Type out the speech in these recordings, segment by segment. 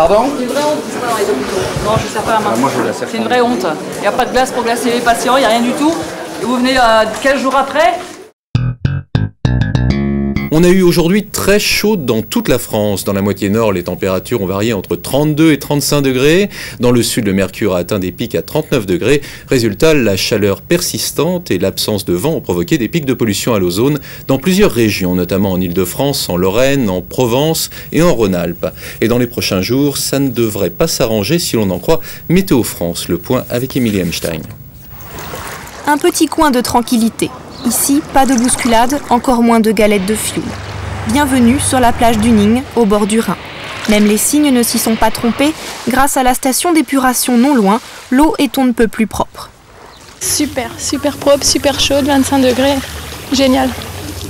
Pardon? C'est une vraie honte qui se passe dans les hôpitaux. Non, je ne sers pas la main. Moi, je la sers. C'est une vraie honte. Il n'y a pas de glace pour glacer les patients, il n'y a rien du tout. Et vous venez 15 jours après. On a eu aujourd'hui très chaud dans toute la France. Dans la moitié nord, les températures ont varié entre 32 et 35 degrés. Dans le sud, le mercure a atteint des pics à 39 degrés. Résultat, la chaleur persistante et l'absence de vent ont provoqué des pics de pollution à l'ozone dans plusieurs régions, notamment en Île-de-France, en Lorraine, en Provence et en Rhône-Alpes. Et dans les prochains jours, ça ne devrait pas s'arranger si l'on en croit Météo France. Le point avec Émilie Hemstein. Un petit coin de tranquillité. Ici, pas de bousculade, encore moins de galettes de fioul. Bienvenue sur la plage du Ning, au bord du Rhin. Même les cygnes ne s'y sont pas trompés. Grâce à la station d'épuration non loin, l'eau est on ne peut plus propre. Super, super propre, super chaude, 25 degrés. Génial.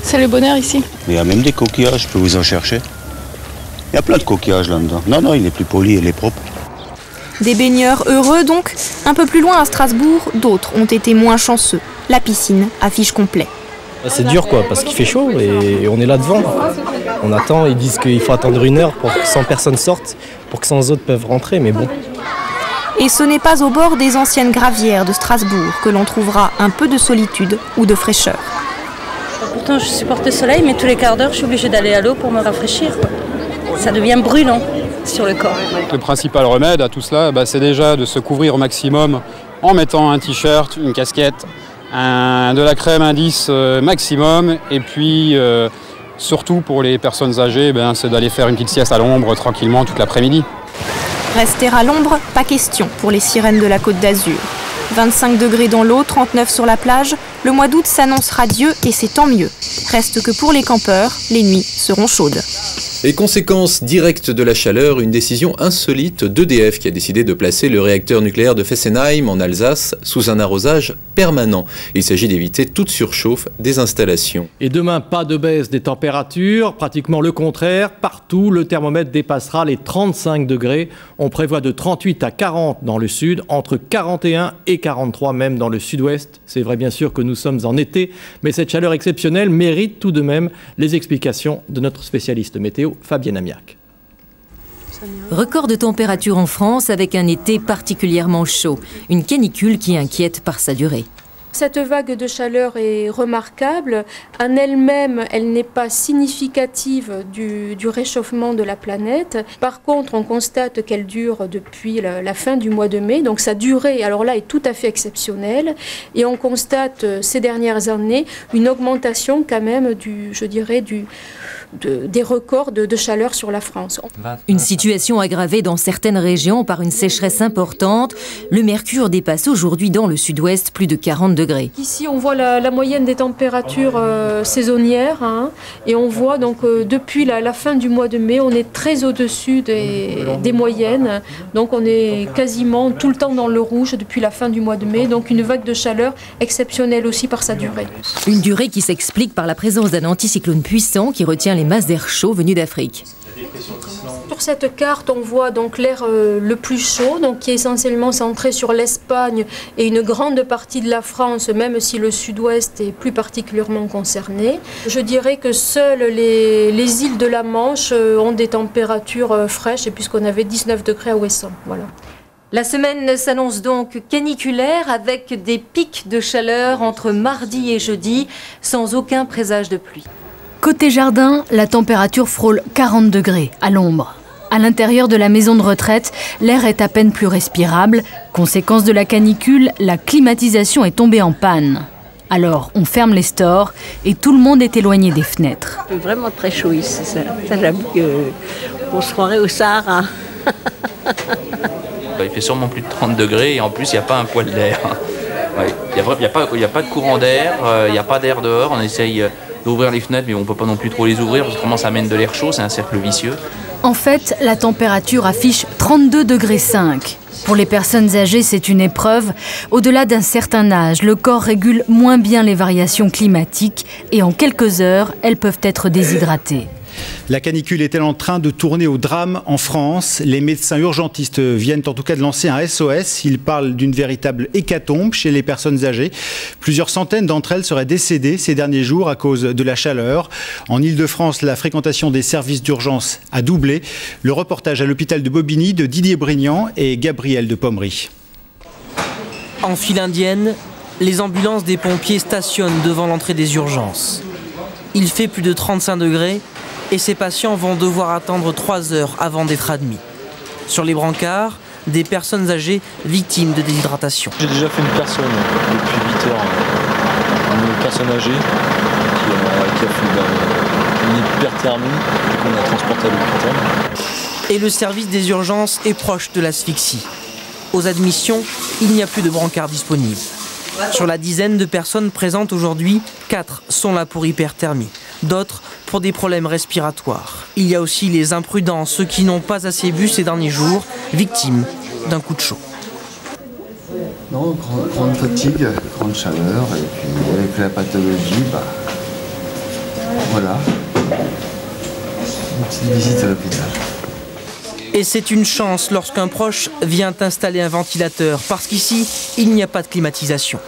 C'est le bonheur ici. Il y a même des coquillages, je peux vous en chercher. Il y a plein de coquillages là-dedans. Non, il est plus poli, il est propre. Des baigneurs heureux donc. Un peu plus loin à Strasbourg, d'autres ont été moins chanceux. La piscine affiche complet. C'est dur quoi, parce qu'il fait chaud et on est là devant. On attend, ils disent qu'il faut attendre 1 heure pour que 100 personnes sortent, pour que 100 autres peuvent rentrer, mais bon. Et ce n'est pas au bord des anciennes gravières de Strasbourg que l'on trouvera un peu de solitude ou de fraîcheur. Pourtant je supporte le soleil, mais tous les quarts d'heure je suis obligée d'aller à l'eau pour me rafraîchir. Ça devient brûlant sur le corps. Le principal remède à tout cela, c'est déjà de se couvrir au maximum en mettant un t-shirt, une casquette, de la crème indice maximum, et puis surtout pour les personnes âgées, c'est d'aller faire une petite sieste à l'ombre tranquillement toute l'après-midi. Rester à l'ombre, pas question pour les sirènes de la Côte d'Azur. 25 degrés dans l'eau, 39 sur la plage, le mois d'août s'annonce radieux et c'est tant mieux. Reste que pour les campeurs, les nuits seront chaudes. Et conséquence directe de la chaleur, une décision insolite d'EDF qui a décidé de placer le réacteur nucléaire de Fessenheim en Alsace sous un arrosage permanent. Il s'agit d'éviter toute surchauffe des installations. Et demain, pas de baisse des températures, pratiquement le contraire. Partout, le thermomètre dépassera les 35 degrés. On prévoit de 38 à 40 dans le sud, entre 41 et 43 même dans le sud-ouest. C'est vrai bien sûr que nous sommes en été, mais cette chaleur exceptionnelle mérite tout de même les explications de notre spécialiste météo, Fabienne Amiac. Record de température en France avec un été particulièrement chaud. Une canicule qui inquiète par sa durée. Cette vague de chaleur est remarquable. En elle-même, elle n'est pas significative du réchauffement de la planète. Par contre, on constate qu'elle dure depuis la fin du mois de mai. Donc sa durée, alors là, est tout à fait exceptionnelle. Et on constate ces dernières années une augmentation quand même des records de chaleur sur la France. Une situation aggravée dans certaines régions par une sécheresse importante. Le mercure dépasse aujourd'hui dans le sud-ouest plus de 40 degrés. Ici, on voit la moyenne des températures saisonnières et on voit donc depuis la fin du mois de mai, on est très au-dessus des moyennes. Donc on est quasiment tout le temps dans le rouge depuis la fin du mois de mai. Donc une vague de chaleur exceptionnelle aussi par sa durée. Une durée qui s'explique par la présence d'un anticyclone puissant qui retient les masses d'air chaud venues d'Afrique. Sur cette carte, on voit donc l'air le plus chaud, donc qui est essentiellement centré sur l'Espagne et une grande partie de la France, même si le sud-ouest est plus particulièrement concerné. Je dirais que seules les îles de la Manche ont des températures fraîches, et puisqu'on avait 19 degrés à Ouessant. Voilà. La semaine s'annonce donc caniculaire avec des pics de chaleur entre mardi et jeudi, sans aucun présage de pluie. Côté jardin, la température frôle 40 degrés à l'ombre. À l'intérieur de la maison de retraite, l'air est à peine plus respirable. Conséquence de la canicule, la climatisation est tombée en panne. Alors, on ferme les stores et tout le monde est éloigné des fenêtres. C'est vraiment très chaud ici, ça j'avoue qu'on se croirait au Sahara. Il fait sûrement plus de 30 degrés et en plus il n'y a pas un poil d'air. Il n'y a pas de courant d'air, il n'y a pas d'air dehors, on essaye d'ouvrir les fenêtres mais on ne peut pas non plus trop les ouvrir parce que ça amène de l'air chaud, c'est un cercle vicieux. En fait, la température affiche 32,5 degrés. Pour les personnes âgées, c'est une épreuve. Au-delà d'un certain âge, le corps régule moins bien les variations climatiques et en quelques heures, elles peuvent être déshydratées. La canicule est-elle en train de tourner au drame en France? Les médecins urgentistes viennent en tout cas de lancer un SOS. Ils parlent d'une véritable hécatombe chez les personnes âgées. Plusieurs centaines d'entre elles seraient décédées ces derniers jours à cause de la chaleur. En Ile-de-France, la fréquentation des services d'urgence a doublé. Le reportage à l'hôpital de Bobigny de Didier Brignan et Gabriel de Pommery. En file indienne, les ambulances des pompiers stationnent devant l'entrée des urgences. Il fait plus de 35 degrés et ces patients vont devoir attendre 3 heures avant d'être admis. Sur les brancards, des personnes âgées victimes de déshydratation. J'ai déjà fait une personne depuis 8 heures, une personne âgée qui a fait une hyperthermie qu'on a transportée à l'hôpital. Et le service des urgences est proche de l'asphyxie. Aux admissions, il n'y a plus de brancard disponible. Sur la dizaine de personnes présentes aujourd'hui, 4 sont là pour hyperthermie, d'autres pour des problèmes respiratoires. Il y a aussi les imprudents, ceux qui n'ont pas assez bu ces derniers jours, victimes d'un coup de chaud. Non, grande fatigue, grande chaleur, et puis avec la pathologie, voilà, une petite visite à l'hôpital. Et c'est une chance lorsqu'un proche vient installer un ventilateur, parce qu'ici, il n'y a pas de climatisation.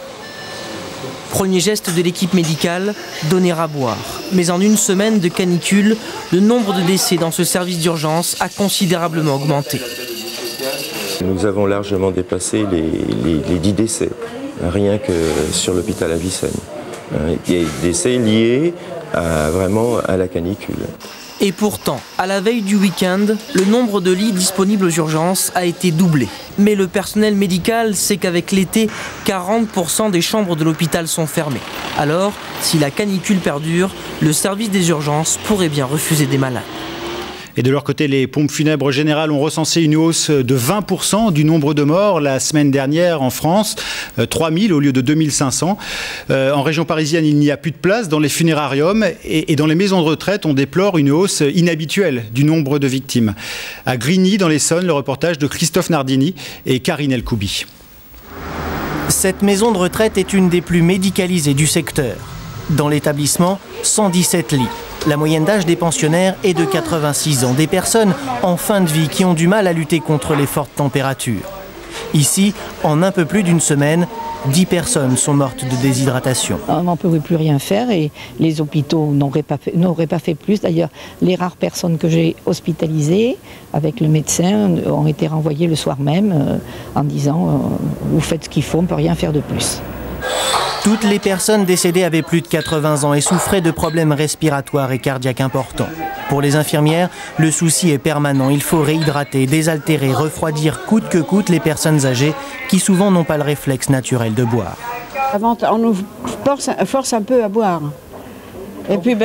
Premier geste de l'équipe médicale, donner à boire. Mais en une semaine de canicule, le nombre de décès dans ce service d'urgence a considérablement augmenté. Nous avons largement dépassé les 10 décès, rien que sur l'hôpital Avicenne. Il y a des décès liés vraiment à la canicule. Et pourtant, à la veille du week-end, le nombre de lits disponibles aux urgences a été doublé. Mais le personnel médical sait qu'avec l'été, 40% des chambres de l'hôpital sont fermées. Alors, si la canicule perdure, le service des urgences pourrait bien refuser des malades. Et de leur côté, les pompes funèbres générales ont recensé une hausse de 20% du nombre de morts la semaine dernière en France, 3000 au lieu de 2500. En région parisienne, il n'y a plus de place dans les funérariums et dans les maisons de retraite, on déplore une hausse inhabituelle du nombre de victimes. À Grigny, dans l'Essonne, le reportage de Christophe Nardini et Karine Elkoubi. Cette maison de retraite est une des plus médicalisées du secteur. Dans l'établissement, 117 lits. La moyenne d'âge des pensionnaires est de 86 ans, des personnes en fin de vie qui ont du mal à lutter contre les fortes températures. Ici, en un peu plus d'une semaine, 10 personnes sont mortes de déshydratation. On n'en pouvait plus rien faire et les hôpitaux n'auraient pas fait plus. D'ailleurs, les rares personnes que j'ai hospitalisées avec le médecin ont été renvoyées le soir même en disant vous faites ce qu'il faut, on ne peut rien faire de plus. Toutes les personnes décédées avaient plus de 80 ans et souffraient de problèmes respiratoires et cardiaques importants. Pour les infirmières, le souci est permanent. Il faut réhydrater, désaltérer, refroidir coûte que coûte les personnes âgées qui souvent n'ont pas le réflexe naturel de boire. Avant, on nous force un peu à boire. Et puis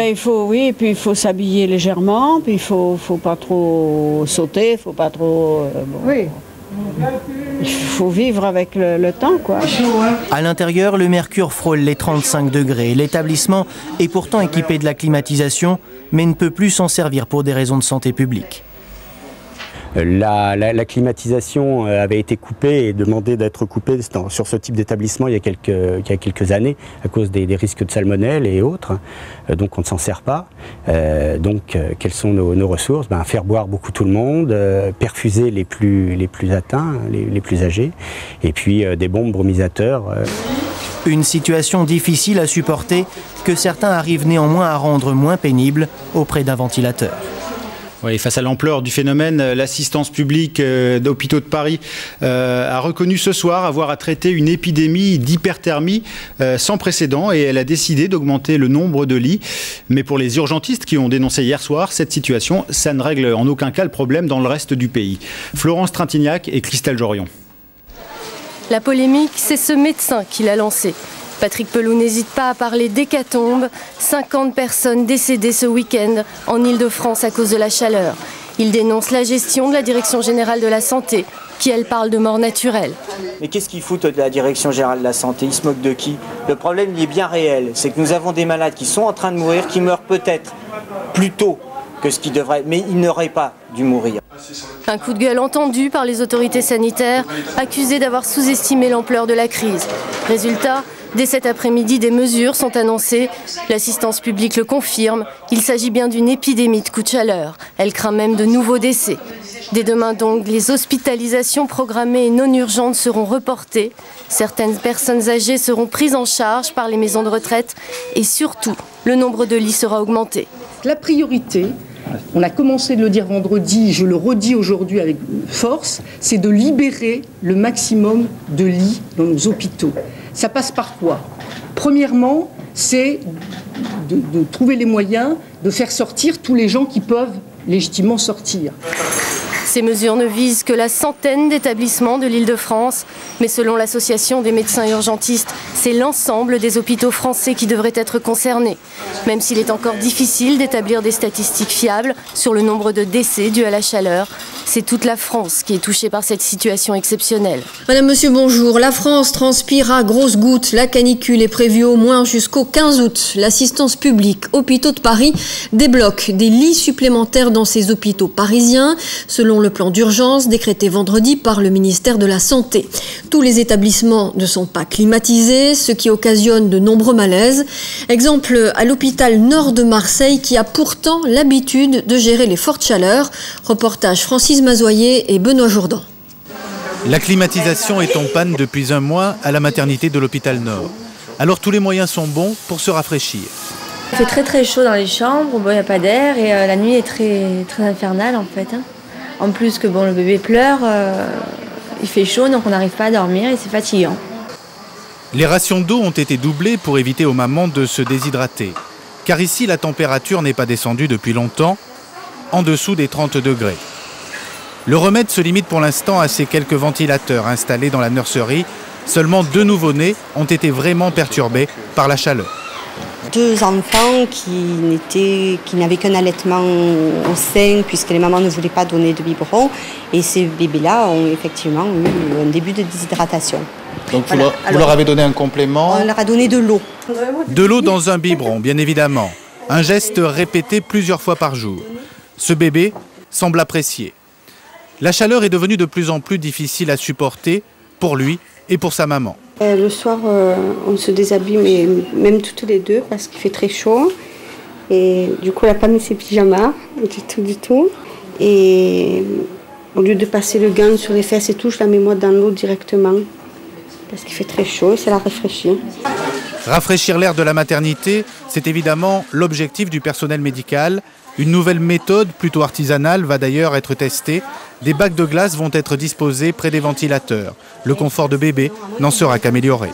il faut s'habiller légèrement, puis il faut pas trop sauter, il faut pas trop... Oui. Il faut vivre avec le temps, quoi. À l'intérieur, le mercure frôle les 35 degrés. L'établissement est pourtant équipé de la climatisation, mais ne peut plus s'en servir pour des raisons de santé publique. La climatisation avait été coupée et demandé d'être coupée sur ce type d'établissement il y a quelques années à cause des risques de salmonelle et autres. Donc on ne s'en sert pas. Quelles sont nos ressources? Faire boire beaucoup tout le monde, perfuser les plus atteints, les plus âgés, et puis des bombes brumisateurs. Une situation difficile à supporter que certains arrivent néanmoins à rendre moins pénible auprès d'un ventilateur. Oui, face à l'ampleur du phénomène, l'assistance publique d'hôpitaux de Paris a reconnu ce soir avoir à traiter une épidémie d'hyperthermie sans précédent et elle a décidé d'augmenter le nombre de lits. Mais pour les urgentistes qui ont dénoncé hier soir cette situation, ça ne règle en aucun cas le problème dans le reste du pays. Florence Trintignac et Christelle Jorion. La polémique, c'est ce médecin qui l'a lancée. Patrick Pelou n'hésite pas à parler d'hécatombe. 50 personnes décédées ce week-end en Ile-de-France à cause de la chaleur. Il dénonce la gestion de la Direction Générale de la Santé, qui elle parle de mort naturelle. Mais qu'est-ce qu'ils foutent de la Direction Générale de la Santé? Ils se moquent de qui? Le problème, il est bien réel. C'est que nous avons des malades qui sont en train de mourir, qui meurent peut-être plus tôt que ce qu'ils devraient, mais ils n'auraient pas dû mourir. Un coup de gueule entendu par les autorités sanitaires, accusées d'avoir sous-estimé l'ampleur de la crise. Résultat, Dès cet après-midi, des mesures sont annoncées. L'assistance publique le confirme. Il s'agit bien d'une épidémie de coups de chaleur. Elle craint même de nouveaux décès. Dès demain donc, les hospitalisations programmées et non urgentes seront reportées. Certaines personnes âgées seront prises en charge par les maisons de retraite et surtout, le nombre de lits sera augmenté. La priorité, on a commencé de le dire vendredi, je le redis aujourd'hui avec force, c'est de libérer le maximum de lits dans nos hôpitaux. Ça passe par quoi? Premièrement, c'est de trouver les moyens de faire sortir tous les gens qui peuvent légitimement sortir. Ces mesures ne visent que la centaine d'établissements de l'Île-de-France, mais selon l'association des médecins urgentistes, c'est l'ensemble des hôpitaux français qui devraient être concernés. Même s'il est encore difficile d'établir des statistiques fiables sur le nombre de décès dus à la chaleur, c'est toute la France qui est touchée par cette situation exceptionnelle. Madame, monsieur, bonjour. La France transpire à grosses gouttes. La canicule est prévue au moins jusqu'au 15 août. L'assistance publique Hôpitaux de Paris débloque des lits supplémentaires dans ses hôpitaux parisiens, selon le plan d'urgence décrété vendredi par le ministère de la Santé. Tous les établissements ne sont pas climatisés, ce qui occasionne de nombreux malaises. Exemple à l'hôpital Nord de Marseille qui a pourtant l'habitude de gérer les fortes chaleurs. Reportage Francis Mazoyer et Benoît Jourdan. La climatisation est en panne depuis un mois à la maternité de l'hôpital Nord. Alors tous les moyens sont bons pour se rafraîchir. Il fait très chaud dans les chambres, il n'y a pas d'air et la nuit est très infernale en fait. En plus que le bébé pleure, il fait chaud donc on n'arrive pas à dormir et c'est fatigant. Les rations d'eau ont été doublées pour éviter aux mamans de se déshydrater. Car ici la température n'est pas descendue depuis longtemps, en dessous des 30 degrés. Le remède se limite pour l'instant à ces quelques ventilateurs installés dans la nurserie. Seulement 2 nouveau-nés ont été vraiment perturbés par la chaleur. 2 enfants qui n'avaient qu'un allaitement au sein puisque les mamans ne voulaient pas donner de biberon. Et ces bébés-là ont effectivement eu un début de déshydratation. Donc vous leur avez donné un complément? On leur a donné de l'eau. De l'eau dans un biberon, bien évidemment. Un geste répété plusieurs fois par jour. Ce bébé semble apprécier. La chaleur est devenue de plus en plus difficile à supporter pour lui et pour sa maman. Le soir, on se déshabille, mais même toutes les deux, parce qu'il fait très chaud. Et du coup, elle n'a pas mis ses pyjamas, du tout. Et au lieu de passer le gant sur les fesses et tout, je la mets moi dans l'eau directement. Parce qu'il fait très chaud et ça la rafraîchit. Rafraîchir l'air de la maternité, c'est évidemment l'objectif du personnel médical. Une nouvelle méthode, plutôt artisanale, va d'ailleurs être testée. Des bacs de glace vont être disposés près des ventilateurs. Le confort de bébé n'en sera qu'amélioré.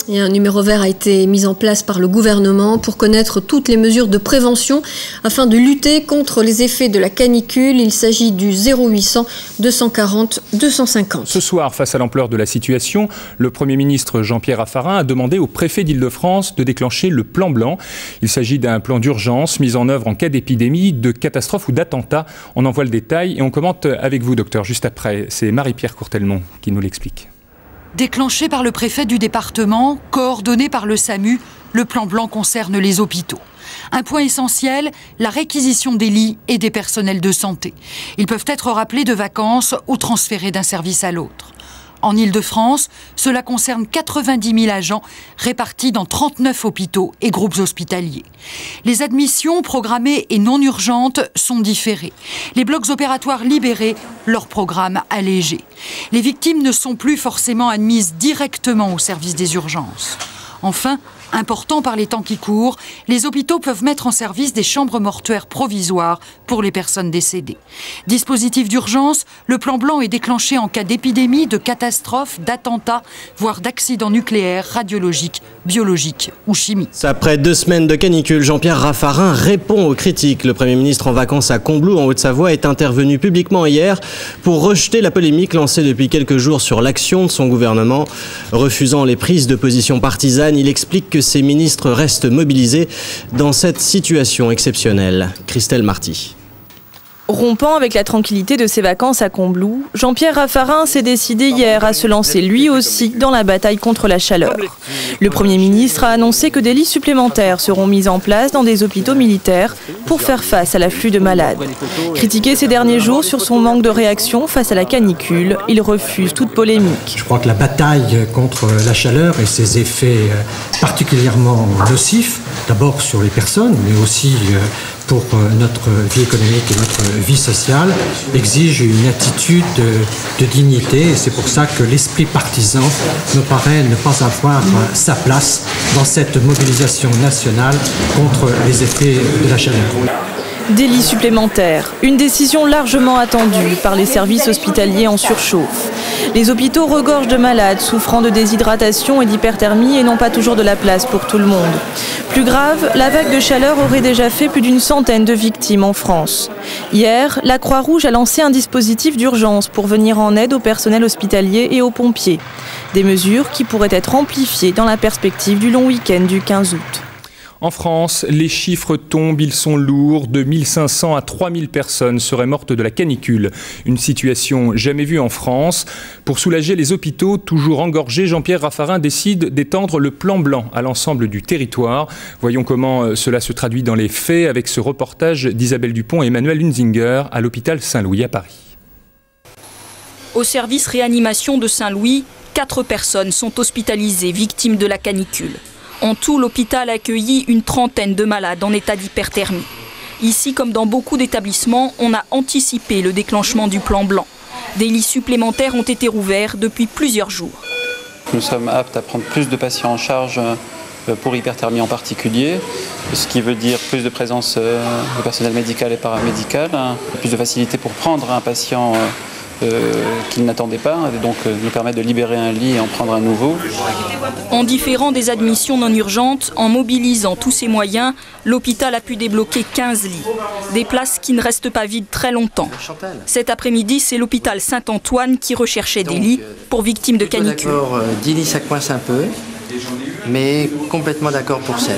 Et un numéro vert a été mis en place par le gouvernement pour connaître toutes les mesures de prévention afin de lutter contre les effets de la canicule. Il s'agit du 0800 240 250. Ce soir, face à l'ampleur de la situation, le Premier ministre Jean-Pierre Raffarin a demandé au préfet d'Île-de-France de déclencher le plan blanc. Il s'agit d'un plan d'urgence mis en œuvre en cas d'épidémie, de catastrophe ou d'attentat. On en voit le détail et on commente avec vous, docteur, juste après. C'est Marie-Pierre Courtelmont qui nous l'explique. Déclenché par le préfet du département, coordonné par le SAMU, le plan blanc concerne les hôpitaux. Un point essentiel, la réquisition des lits et des personnels de santé. Ils peuvent être rappelés de vacances ou transférés d'un service à l'autre. En Île-de-France, cela concerne 90 000 agents répartis dans 39 hôpitaux et groupes hospitaliers. Les admissions programmées et non urgentes sont différées. Les blocs opératoires libérés, leur programme allégé. Les victimes ne sont plus forcément admises directement au service des urgences. Enfin, important par les temps qui courent, les hôpitaux peuvent mettre en service des chambres mortuaires provisoires pour les personnes décédées. Dispositif d'urgence, le plan blanc est déclenché en cas d'épidémie, de catastrophe, d'attentat, voire d'accident nucléaire, radiologique, biologique ou chimique. Après 2 semaines de canicule, Jean-Pierre Raffarin répond aux critiques. Le Premier ministre en vacances à Combloux, en Haute-Savoie, est intervenu publiquement hier pour rejeter la polémique lancée depuis quelques jours sur l'action de son gouvernement. Refusant les prises de position partisanes, il explique que ses ministres restent mobilisés dans cette situation exceptionnelle. Christelle Marty. Rompant avec la tranquillité de ses vacances à Combloux, Jean-Pierre Raffarin s'est décidé hier à se lancer lui aussi dans la bataille contre la chaleur. Le Premier ministre a annoncé que des lits supplémentaires seront mis en place dans des hôpitaux militaires pour faire face à l'afflux de malades. Critiqué ces derniers jours sur son manque de réaction face à la canicule, il refuse toute polémique. Je crois que la bataille contre la chaleur et ses effets particulièrement nocifs, d'abord sur les personnes, mais aussi pour notre vie économique et notre vie sociale, exige une attitude de dignité, et c'est pour ça que l'esprit partisan me paraît ne pas avoir sa place dans cette mobilisation nationale contre les effets de la chaleur. Des lits supplémentaires, une décision largement attendue par les services hospitaliers en surchauffe. Les hôpitaux regorgent de malades souffrant de déshydratation et d'hyperthermie et n'ont pas toujours de la place pour tout le monde. Plus grave, la vague de chaleur aurait déjà fait plus d'une centaine de victimes en France. Hier, la Croix-Rouge a lancé un dispositif d'urgence pour venir en aide au personnel hospitalier et aux pompiers. Des mesures qui pourraient être amplifiées dans la perspective du long week-end du 15 août. En France, les chiffres tombent, ils sont lourds. De 1500 à 3000 personnes seraient mortes de la canicule. Une situation jamais vue en France. Pour soulager les hôpitaux toujours engorgés, Jean-Pierre Raffarin décide d'étendre le plan blanc à l'ensemble du territoire. Voyons comment cela se traduit dans les faits avec ce reportage d'Isabelle Dupont et Emmanuel Hunzinger à l'hôpital Saint-Louis à Paris. Au service réanimation de Saint-Louis, 4 personnes sont hospitalisées victimes de la canicule. En tout, l'hôpital a accueilli une trentaine de malades en état d'hyperthermie. Ici, comme dans beaucoup d'établissements, on a anticipé le déclenchement du plan blanc. Des lits supplémentaires ont été rouverts depuis plusieurs jours. Nous sommes aptes à prendre plus de patients en charge pour hyperthermie en particulier, ce qui veut dire plus de présence de personnel médical et paramédical, plus de facilité pour prendre un patient qu'il n'attendait pas, et donc nous permettre de libérer un lit et en prendre un nouveau. En différant des admissions non urgentes, en mobilisant tous ses moyens, l'hôpital a pu débloquer 15 lits. Des places qui ne restent pas vides très longtemps. Cet après-midi, c'est l'hôpital Saint-Antoine qui recherchait des lits pour victimes de canicule. D'accord, 10 lits ça coince un peu, mais complètement d'accord pour 7.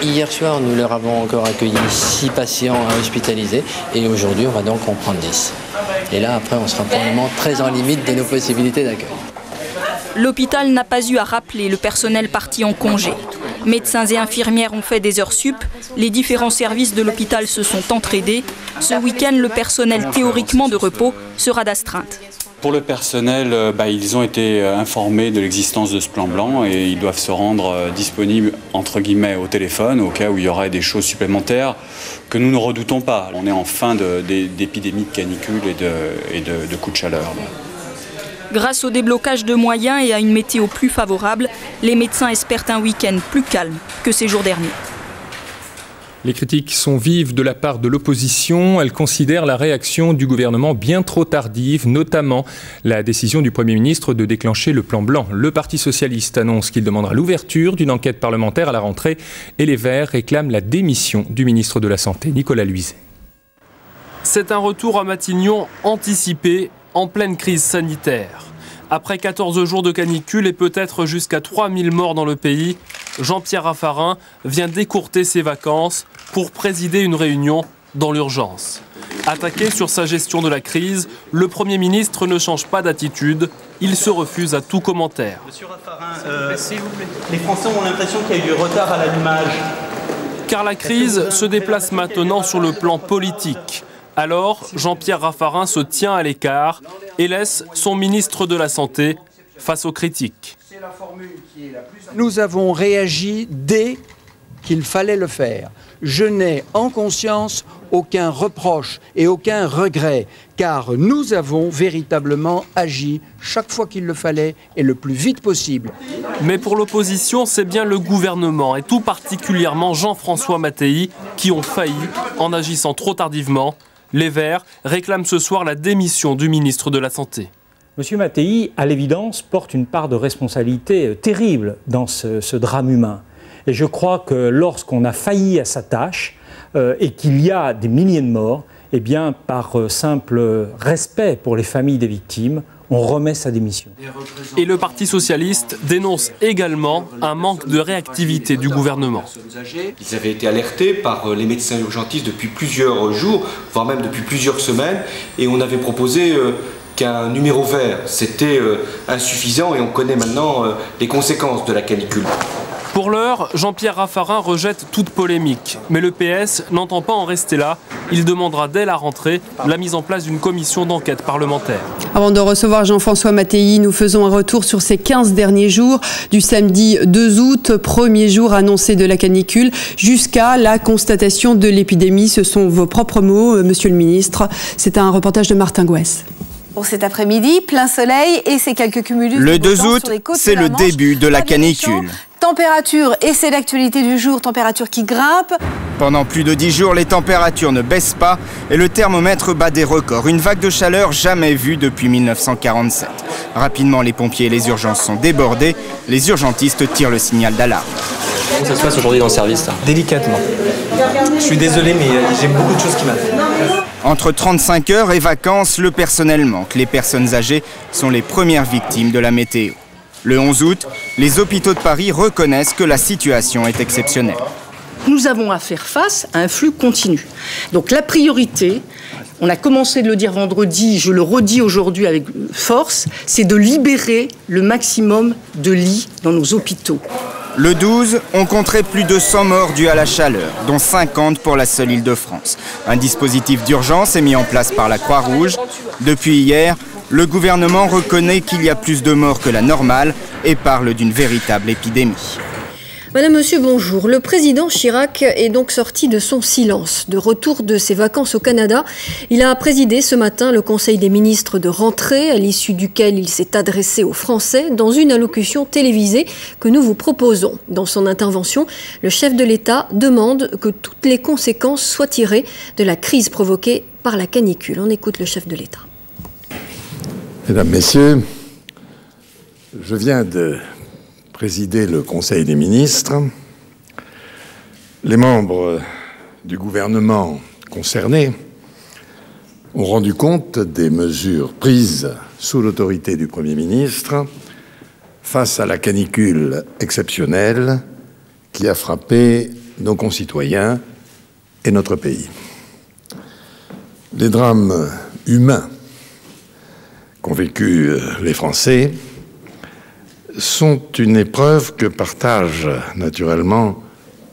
Hier soir, nous leur avons encore accueilli 6 patients hospitalisés et aujourd'hui, on va donc en prendre 10. Et là, après, on sera probablement très en limite de nos possibilités d'accueil. L'hôpital n'a pas eu à rappeler le personnel parti en congé. Médecins et infirmières ont fait des heures sup. Les différents services de l'hôpital se sont entraidés. Ce week-end, le personnel théoriquement de repos sera d'astreinte. Pour le personnel, ils ont été informés de l'existence de ce plan blanc et ils doivent se rendre disponibles entre guillemets au téléphone au cas où il y aurait des choses supplémentaires que nous ne redoutons pas. On est en fin d'épidémie de canicule et de coups de chaleur. Grâce au déblocage de moyens et à une météo plus favorable, les médecins espèrent un week-end plus calme que ces jours derniers. Les critiques sont vives de la part de l'opposition. Elle considère la réaction du gouvernement bien trop tardive, notamment la décision du Premier ministre de déclencher le plan blanc. Le Parti socialiste annonce qu'il demandera l'ouverture d'une enquête parlementaire à la rentrée et les Verts réclament la démission du ministre de la Santé, Nicolas Luizet. C'est un retour à Matignon anticipé en pleine crise sanitaire. Après 14 jours de canicule et peut-être jusqu'à 3000 morts dans le pays, Jean-Pierre Raffarin vient d'écourter ses vacances pour présider une réunion dans l'urgence. Attaqué sur sa gestion de la crise, le Premier ministre ne change pas d'attitude. Il se refuse à tout commentaire. Monsieur Raffarin, les Français ont l'impression qu'il y a eu du retard à l'allumage. Car la crise se déplace maintenant sur le plan politique. Alors, Jean-Pierre Raffarin se tient à l'écart et laisse son ministre de la Santé face aux critiques. Nous avons réagi dès qu'il fallait le faire. Je n'ai en conscience aucun reproche et aucun regret, car nous avons véritablement agi chaque fois qu'il le fallait et le plus vite possible. Mais pour l'opposition, c'est bien le gouvernement et tout particulièrement Jean-François Mattei qui ont failli en agissant trop tardivement. Les Verts réclament ce soir la démission du ministre de la Santé. Monsieur Mattei, à l'évidence, porte une part de responsabilité terrible dans ce drame humain. Et je crois que lorsqu'on a failli à sa tâche et qu'il y a des milliers de morts, eh bien, par simple respect pour les familles des victimes, on remet sa démission. Et le Parti socialiste dénonce également un manque de réactivité du gouvernement. Ils avaient été alertés par les médecins urgentistes depuis plusieurs jours, voire même depuis plusieurs semaines, et on avait proposé qu'un numéro vert. C'était insuffisant et on connaît maintenant les conséquences de la canicule. Pour l'heure, Jean-Pierre Raffarin rejette toute polémique. Mais le PS n'entend pas en rester là. Il demandera dès la rentrée la mise en place d'une commission d'enquête parlementaire. Avant de recevoir Jean-François Mattei, nous faisons un retour sur ces 15 derniers jours, du samedi 2 août, premier jour annoncé de la canicule, jusqu'à la constatation de l'épidémie. Ce sont vos propres mots, monsieur le ministre. C'est un reportage de Martin Gouès. Pour cet après-midi, plein soleil et ces quelques cumulus. Le 2 août, c'est le début de la canicule. Température, et c'est l'actualité du jour, température qui grimpe. Pendant plus de 10 jours, les températures ne baissent pas et le thermomètre bat des records. Une vague de chaleur jamais vue depuis 1947. Rapidement, les pompiers et les urgences sont débordés. Les urgentistes tirent le signal d'alarme. Comment ça se passe aujourd'hui dans le service là? Délicatement. Je suis désolé, mais j'ai beaucoup de choses qui m'attendent. Entre 35 heures et vacances, le personnel manque. Les personnes âgées sont les premières victimes de la météo. Le 11 août, les hôpitaux de Paris reconnaissent que la situation est exceptionnelle. Nous avons à faire face à un flux continu. Donc la priorité, on a commencé de le dire vendredi, je le redis aujourd'hui avec force, c'est de libérer le maximum de lits dans nos hôpitaux. Le 12, on compterait plus de 100 morts dus à la chaleur, dont 50 pour la seule Île-de-France. Un dispositif d'urgence est mis en place par la Croix-Rouge. Depuis hier, le gouvernement reconnaît qu'il y a plus de morts que la normale et parle d'une véritable épidémie. Madame, monsieur, bonjour. Le président Chirac est donc sorti de son silence. De retour de ses vacances au Canada, il a présidé ce matin le Conseil des ministres de rentrée, à l'issue duquel il s'est adressé aux Français dans une allocution télévisée que nous vous proposons. Dans son intervention, le chef de l'État demande que toutes les conséquences soient tirées de la crise provoquée par la canicule. On écoute le chef de l'État. Mesdames, Messieurs, je viens de présider le Conseil des ministres. Les membres du gouvernement concernés ont rendu compte des mesures prises sous l'autorité du Premier ministre face à la canicule exceptionnelle qui a frappé nos concitoyens et notre pays. Les drames humains qu'ont vécu les Français sont une épreuve que partage naturellement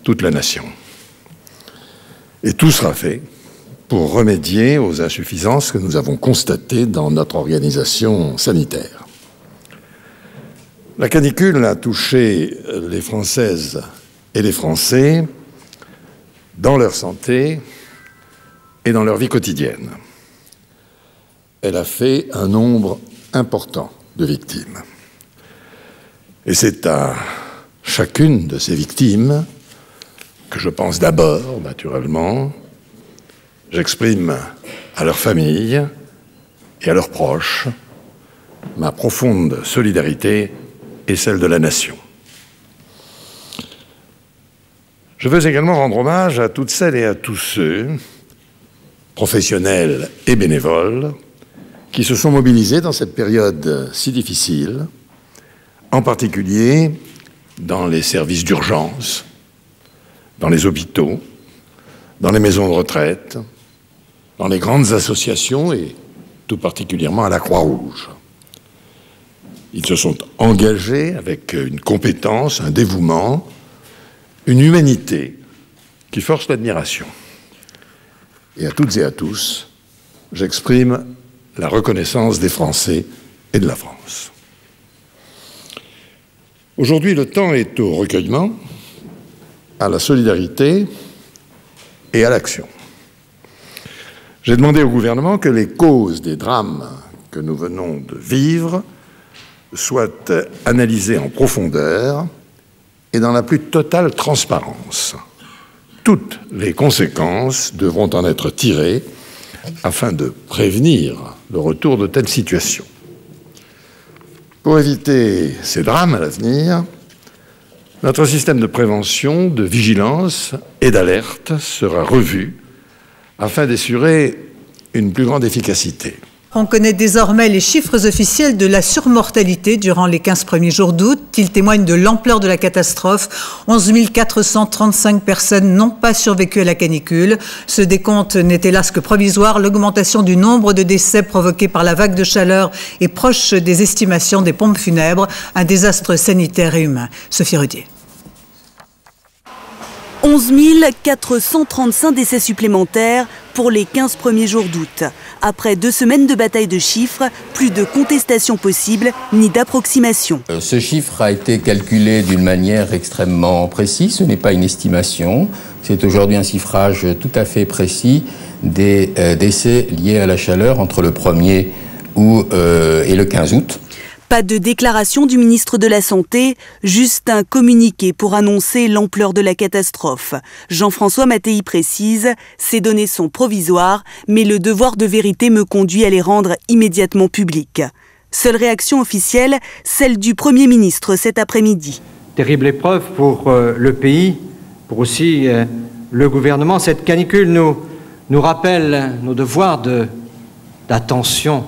toute la nation. Et tout sera fait pour remédier aux insuffisances que nous avons constatées dans notre organisation sanitaire. La canicule a touché les Françaises et les Français dans leur santé et dans leur vie quotidienne. Elle a fait un nombre important de victimes. Et c'est à chacune de ces victimes que je pense d'abord, naturellement. J'exprime à leurs familles et à leurs proches ma profonde solidarité et celle de la nation. Je veux également rendre hommage à toutes celles et à tous ceux, professionnels et bénévoles, qui se sont mobilisés dans cette période si difficile, en particulier dans les services d'urgence, dans les hôpitaux, dans les maisons de retraite, dans les grandes associations et tout particulièrement à la Croix-Rouge. Ils se sont engagés avec une compétence, un dévouement, une humanité qui force l'admiration. Et à toutes et à tous, j'exprime la reconnaissance des Français et de la France. Aujourd'hui, le temps est au recueillement, à la solidarité et à l'action. J'ai demandé au gouvernement que les causes des drames que nous venons de vivre soient analysées en profondeur et dans la plus totale transparence. Toutes les conséquences devront en être tirées afin de prévenir le retour de telles situations. Pour éviter ces drames à l'avenir, notre système de prévention, de vigilance et d'alerte sera revu afin d'assurer une plus grande efficacité. On connaît désormais les chiffres officiels de la surmortalité durant les 15 premiers jours d'août. Ils témoignent de l'ampleur de la catastrophe. 11 435 personnes n'ont pas survécu à la canicule. Ce décompte n'est hélas que provisoire. L'augmentation du nombre de décès provoqués par la vague de chaleur est proche des estimations des pompes funèbres. Un désastre sanitaire et humain. Sophie Rudier. 11 435 décès supplémentaires pour les 15 premiers jours d'août. Après 2 semaines de bataille de chiffres, plus de contestation possible ni d'approximation. Ce chiffre a été calculé d'une manière extrêmement précise. Ce n'est pas une estimation. C'est aujourd'hui un chiffrage tout à fait précis des décès liés à la chaleur entre le 1er août et le 15 août. Pas de déclaration du ministre de la Santé, juste un communiqué pour annoncer l'ampleur de la catastrophe. Jean-François Mattei précise, ces données sont provisoires, mais le devoir de vérité me conduit à les rendre immédiatement publiques. Seule réaction officielle, celle du Premier ministre cet après-midi. Terrible épreuve pour le pays, pour aussi le gouvernement. Cette canicule nous rappelle nos devoirs d'attention,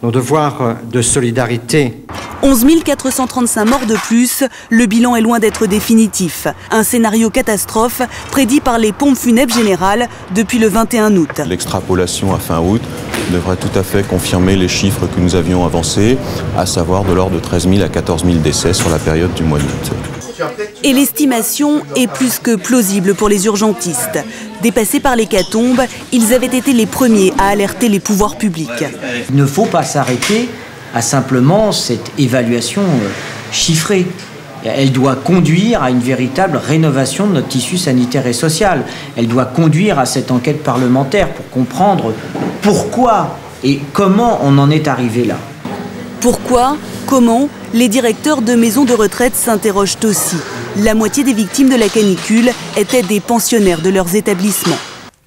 nos devoirs de solidarité. 11 435 morts de plus, le bilan est loin d'être définitif. Un scénario catastrophe prédit par les pompes funèbres générales depuis le 21 août. L'extrapolation à fin août devrait tout à fait confirmer les chiffres que nous avions avancés, à savoir de l'ordre de 13 000 à 14 000 décès sur la période du mois d'août. Et l'estimation est plus que plausible pour les urgentistes. Dépassés par l'hécatombe, ils avaient été les premiers à alerter les pouvoirs publics. Il ne faut pas s'arrêter à simplement cette évaluation chiffrée. Elle doit conduire à une véritable rénovation de notre tissu sanitaire et social. Elle doit conduire à cette enquête parlementaire pour comprendre pourquoi et comment on en est arrivé là. Pourquoi ? Comment ? Les directeurs de maisons de retraite s'interrogent aussi. La moitié des victimes de la canicule étaient des pensionnaires de leurs établissements.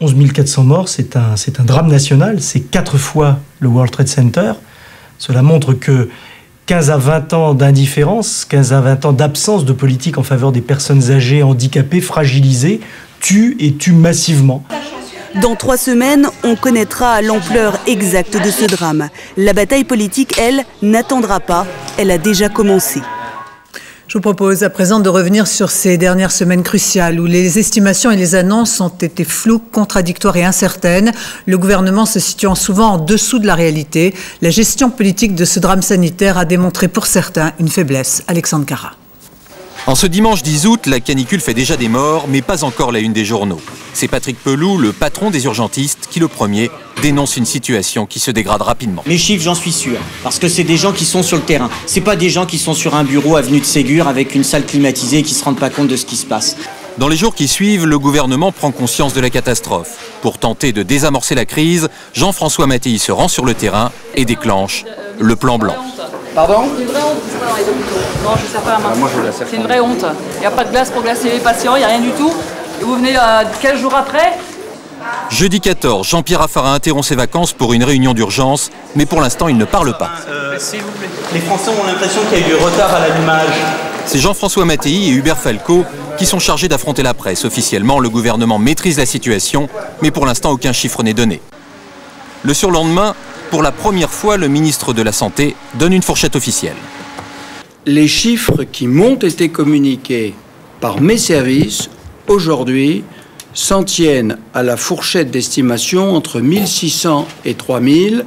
11 400 morts, c'est un drame national, c'est 4 fois le World Trade Center. Cela montre que 15 à 20 ans d'indifférence, 15 à 20 ans d'absence de politique en faveur des personnes âgées, handicapées, fragilisées, tuent et tuent massivement. Dans 3 semaines, on connaîtra l'ampleur exacte de ce drame. La bataille politique, elle, n'attendra pas. Elle a déjà commencé. Je vous propose à présent de revenir sur ces dernières semaines cruciales où les estimations et les annonces ont été floues, contradictoires et incertaines, le gouvernement se situant souvent en dessous de la réalité. La gestion politique de ce drame sanitaire a démontré pour certains une faiblesse. Alexandre Cara. En ce dimanche 10 août, la canicule fait déjà des morts, mais pas encore la une des journaux. C'est Patrick Pelloux, le patron des urgentistes, qui le premier dénonce une situation qui se dégrade rapidement. Les chiffres, j'en suis sûr, parce que c'est des gens qui sont sur le terrain. C'est pas des gens qui sont sur un bureau avenue de Ségur avec une salle climatisée et qui se rendent pas compte de ce qui se passe. Dans les jours qui suivent, le gouvernement prend conscience de la catastrophe. Pour tenter de désamorcer la crise, Jean-François Mattei se rend sur le terrain et déclenche le plan blanc. Pardon ? C'est une vraie honte, tout ça dans les hôpitaux. Non, je ne sers pas la main. C'est une vraie honte. Il n'y a pas de glace pour glacer les patients, il n'y a rien du tout. Et vous venez 15 jours après ? Jeudi 14, Jean-Pierre Raffarin interrompt ses vacances pour une réunion d'urgence, mais pour l'instant, il ne parle pas. Les Français ont l'impression qu'il y a eu du retard à l'allumage. C'est Jean-François Mattei et Hubert Falco qui sont chargés d'affronter la presse. Officiellement, le gouvernement maîtrise la situation, mais pour l'instant, aucun chiffre n'est donné. Le surlendemain, pour la première fois, le ministre de la Santé donne une fourchette officielle. Les chiffres qui m'ont été communiqués par mes services, aujourd'hui, s'en tiennent à la fourchette d'estimation entre 1600 et 3000.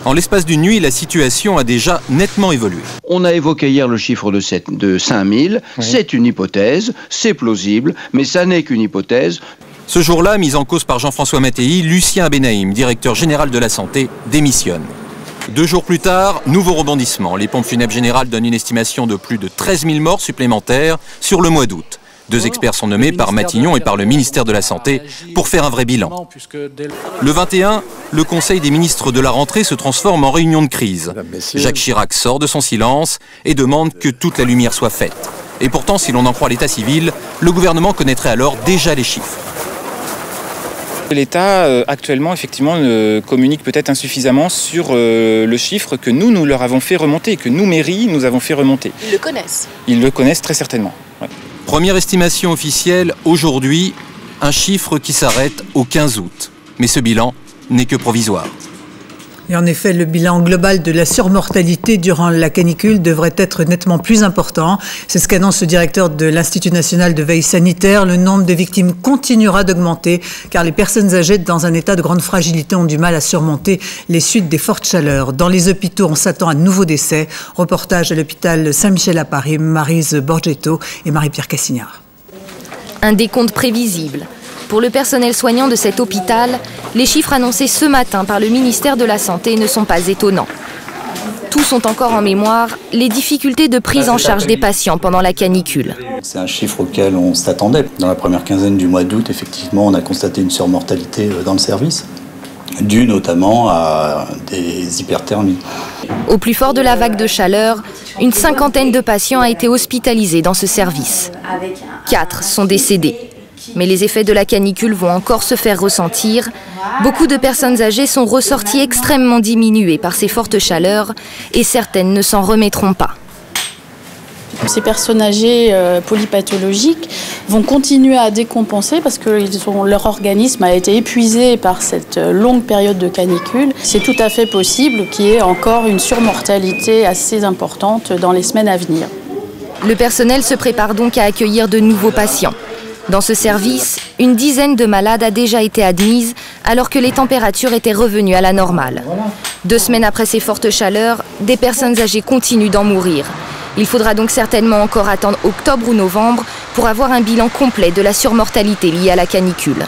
En l'espace d'une nuit, la situation a déjà nettement évolué. On a évoqué hier le chiffre de 5000. Oui. C'est une hypothèse, c'est plausible, mais ça n'est qu'une hypothèse. Ce jour-là, mis en cause par Jean-François Mattei, Lucien Benahim, directeur général de la Santé, démissionne. 2 jours plus tard, nouveau rebondissement. Les pompes funèbres générales donnent une estimation de plus de 13 000 morts supplémentaires sur le mois d'août. 2 experts sont nommés par Matignon et par le ministère de la Santé pour faire un vrai bilan. Le 21, le Conseil des ministres de la rentrée se transforme en réunion de crise. Jacques Chirac sort de son silence et demande que toute la lumière soit faite. Et pourtant, si l'on en croit l'état civil, le gouvernement connaîtrait alors déjà les chiffres. L'État, actuellement, effectivement, communique peut-être insuffisamment sur le chiffre que nous leur avons fait remonter, que nous, mairie, nous avons fait remonter. Ils le connaissent. Ils le connaissent très certainement. Ouais. Première estimation officielle, aujourd'hui, un chiffre qui s'arrête au 15 août. Mais ce bilan n'est que provisoire. Et en effet, le bilan global de la surmortalité durant la canicule devrait être nettement plus important. C'est ce qu'annonce le directeur de l'Institut national de veille sanitaire. Le nombre de victimes continuera d'augmenter car les personnes âgées dans un état de grande fragilité ont du mal à surmonter les suites des fortes chaleurs. Dans les hôpitaux, on s'attend à de nouveaux décès. Reportage à l'hôpital Saint-Michel à Paris, Maryse Borgetto et Marie-Pierre Cassignard. Un décompte prévisible. Pour le personnel soignant de cet hôpital, les chiffres annoncés ce matin par le ministère de la Santé ne sont pas étonnants. Tous ont encore en mémoire les difficultés de prise en charge des patients pendant la canicule. C'est un chiffre auquel on s'attendait. Dans la première quinzaine du mois d'août, effectivement, on a constaté une surmortalité dans le service, due notamment à des hyperthermies. Au plus fort de la vague de chaleur, une cinquantaine de patients a été hospitalisés dans ce service. 4 sont décédés. Mais les effets de la canicule vont encore se faire ressentir. Beaucoup de personnes âgées sont ressorties extrêmement diminuées par ces fortes chaleurs et certaines ne s'en remettront pas. Ces personnes âgées polypathologiques vont continuer à décompenser parce que leur organisme a été épuisé par cette longue période de canicule. C'est tout à fait possible qu'il y ait encore une surmortalité assez importante dans les semaines à venir. Le personnel se prépare donc à accueillir de nouveaux patients. Dans ce service, une dizaine de malades a déjà été admise alors que les températures étaient revenues à la normale. 2 semaines après ces fortes chaleurs, des personnes âgées continuent d'en mourir. Il faudra donc certainement encore attendre octobre ou novembre pour avoir un bilan complet de la surmortalité liée à la canicule.